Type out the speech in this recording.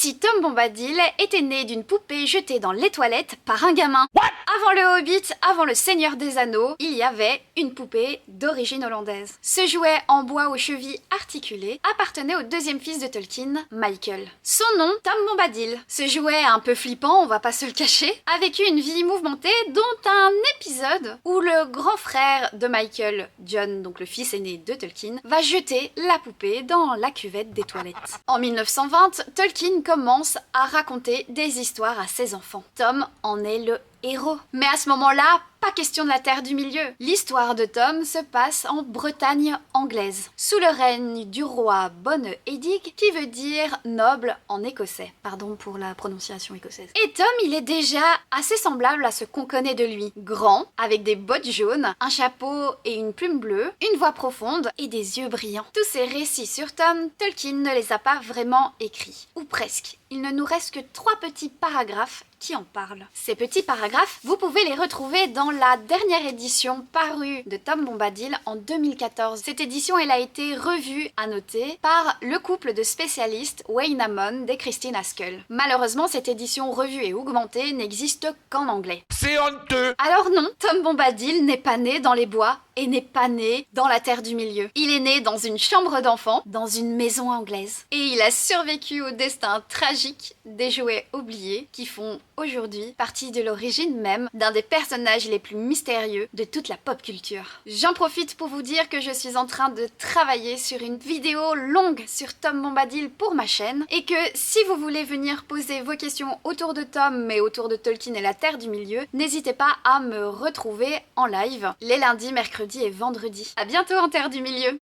Ainsi, Tom Bombadil était né d'une poupée jetée dans les toilettes par un gamin. Avant le Hobbit, avant le Seigneur des Anneaux, il y avait une poupée d'origine hollandaise. Ce jouet en bois aux chevilles articulées appartenait au deuxième fils de Tolkien, Michael. Son nom, Tom Bombadil. Ce jouet un peu flippant, on va pas se le cacher, a vécu une vie mouvementée, dont un épisode où le grand frère de Michael, John, donc le fils aîné de Tolkien, va jeter la poupée dans la cuvette des toilettes. En 1920, Tolkien commence à raconter des histoires à ses enfants. Tom en est le héros. Mais à ce moment-là, pas question de la Terre du Milieu. L'histoire de Tom se passe en Bretagne anglaise, sous le règne du roi Bonne-Edig, qui veut dire noble en écossais. Pardon pour la prononciation écossaise. Et Tom, il est déjà assez semblable à ce qu'on connaît de lui. Grand, avec des bottes jaunes, un chapeau et une plume bleue, une voix profonde et des yeux brillants. Tous ces récits sur Tom, Tolkien ne les a pas vraiment écrits. Ou presque. Il ne nous reste que 3 petits paragraphes qui en parlent. Ces petits paragraphes, vous pouvez les retrouver dans la dernière édition parue de Tom Bombadil en 2014. Cette édition, elle a été revue, à noter, par le couple de spécialistes Wayne Hammond et Christine Haskell. Malheureusement, cette édition revue et augmentée n'existe qu'en anglais. C'est honteux! Alors non, Tom Bombadil n'est pas né dans les bois et n'est pas né dans la Terre du Milieu. Il est né dans une chambre d'enfant, dans une maison anglaise. Et il a survécu au destin tragique des jouets oubliés qui font aujourd'hui partie de l'origine même d'un des personnages les plus mystérieux de toute la pop culture. J'en profite pour vous dire que je suis en train de travailler sur une vidéo longue sur Tom Bombadil pour ma chaîne et que si vous voulez venir poser vos questions autour de Tom mais autour de Tolkien et la Terre du Milieu, n'hésitez pas à me retrouver en live les lundis, mercredis et vendredis. À bientôt en Terre du Milieu!